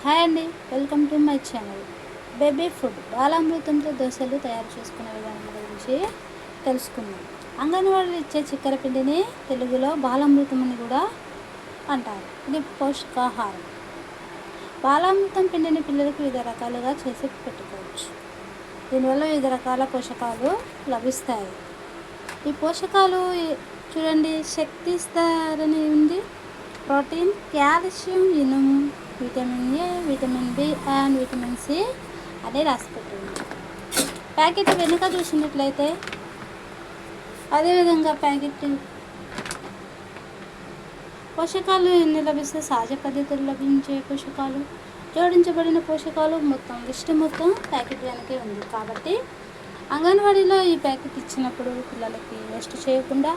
Hi అండి, welcome to my channel. Baby food బాలామృతంతో దోశలు తయారు చేసుకునే విధానం గురించి తెలుసుకుందాం. అంగన్వాడీలు ఇచ్చే చక్కెర పిండిని తెలుగులో బాలామృతం అని కూడా అంటారు. ఇది పోషకాహారం. బాలామృతం పిండిని పిల్లలకు వివిధ రకాలుగా చేసి పెట్టుకోవచ్చు. దీనివల్ల వివిధ రకాల పోషకాలు లభిస్తాయి. ఈ పోషకాలు చూడండి, శక్తి ఇస్తారని ఉంది, ప్రోటీన్, కాల్షియం, ఇనుము, vitamin A, vitamin B and vitamin C అని రాసిపెట్టింది. ప్యాకెట్ వెనుక చూసినట్లయితే అదేవిధంగా ప్యాకెట్ పోషకాలు ఎన్ని లభిస్తే సహజ పద్ధతులు లభించే పోషకాలు, జోడించబడిన పోషకాలు మొత్తం లిస్టు మొత్తం ప్యాకెట్ వెనకే ఉంది. కాబట్టి అంగన్వాడీలో ఈ ప్యాకెట్ ఇచ్చినప్పుడు పిల్లలకి వేస్ట్ చేయకుండా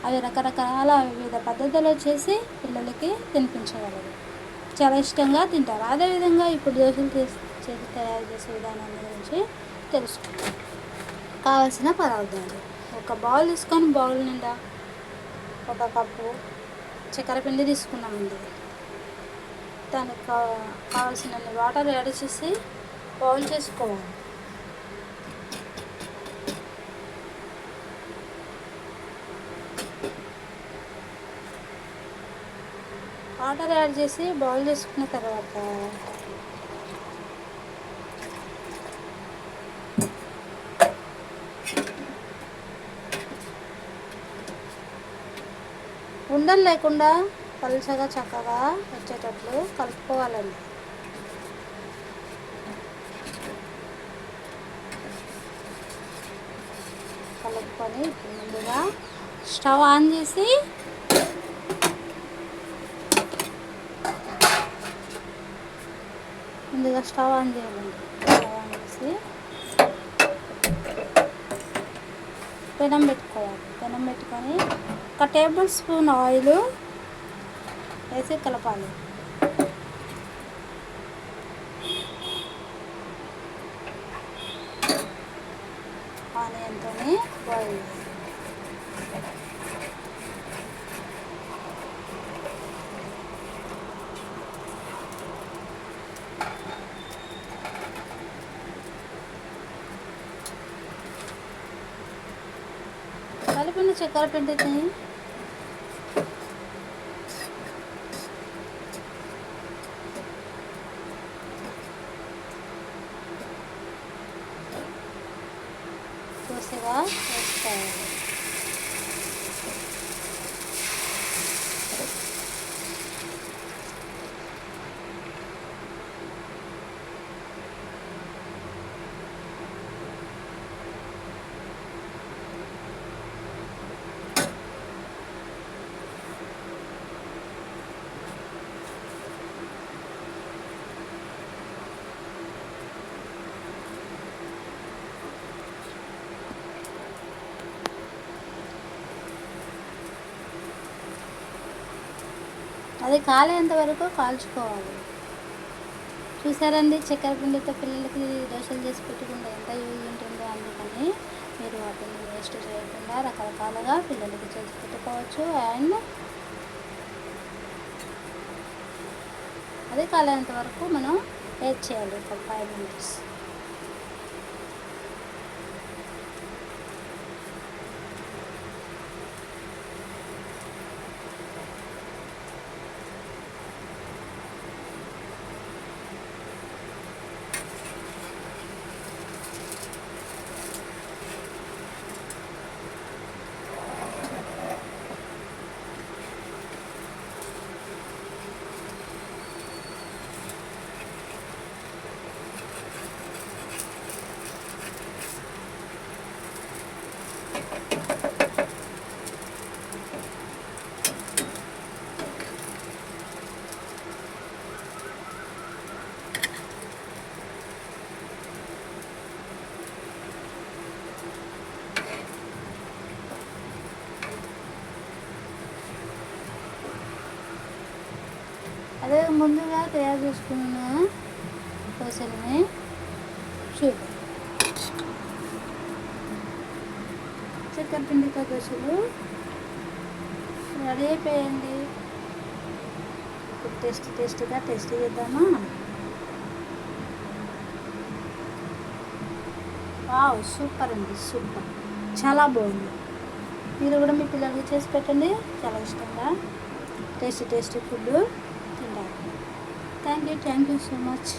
అవి రకరకాల వివిధ పద్ధతుల్లో చేసి పిల్లలకి తినిపించగలరు. చాలా ఇష్టంగా తింటారు. అదేవిధంగా ఇప్పుడు దోశలు చేసి తయారు చేసే విధానం గురించి తెలుసుకుంటాం. కావలసిన పదార్థాలు: ఒక బౌల్ తీసుకొని బౌల్ నిండా ఒక కప్పు చక్కెర పిండి తీసుకున్నామండి. దానికి కావాల్సినన్ని వాటర్ యాడ్ చేసి బౌల్ చేసుకోవాలి. వాటర్ యాడ్ చేసి బౌల్ చేసుకున్న తర్వాత ఉండలు లేకుండా పలుచగా చక్కగా వచ్చేటట్లు కలుపుకోవాలండి. కలుపుకొని ముందుగా స్టవ్ ఆన్ చేసి స్టవ్ ఆన్ చేయాలండి. స్టవ్ ఆన్ చేసి పెనం పెట్టుకోవాలి. పెనం పెట్టుకొని ఒక టేబుల్ స్పూన్ ఆయిల్ వేసి కలపాలి. ఆనియన్తో బాయిల్ కలిపిన చక్కెర పిండిని దోశగా వేసుకోవాలి. అది కాలేంత వరకు కాల్చుకోవాలి. చూసారండి, చక్కెర పిండితో పిల్లలకి దోశలు చేసి పెట్టుకుంటే ఎంత యూజ్ ఉంటుందో. అందుకని మీరు వాటిని వేస్ట్ చేయకుండా రకరకాలుగా పిల్లలకి చేసి పెట్టుకోవచ్చు. అండ్ అది కాలేంత వరకు మనం వెయిట్ చేయాలి, ఒక 5 minutes. అదే ముందుగా తయారు చేసుకున్న దోశలని చూద్దాం. చక్కెర పిండితో దోశలు రెడీ అయిపోయండి. ఇప్పుడు టేస్ట్ చేద్దామా? వావ్, సూపర్ అండి, సూపర్, చాలా బాగుంది. మీరు కూడా మీ పిల్లలకి చేసి పెట్టండి, చాలా ఇష్టంగా టేస్టీ ఫుడ్ తింటారు. Thank you so much.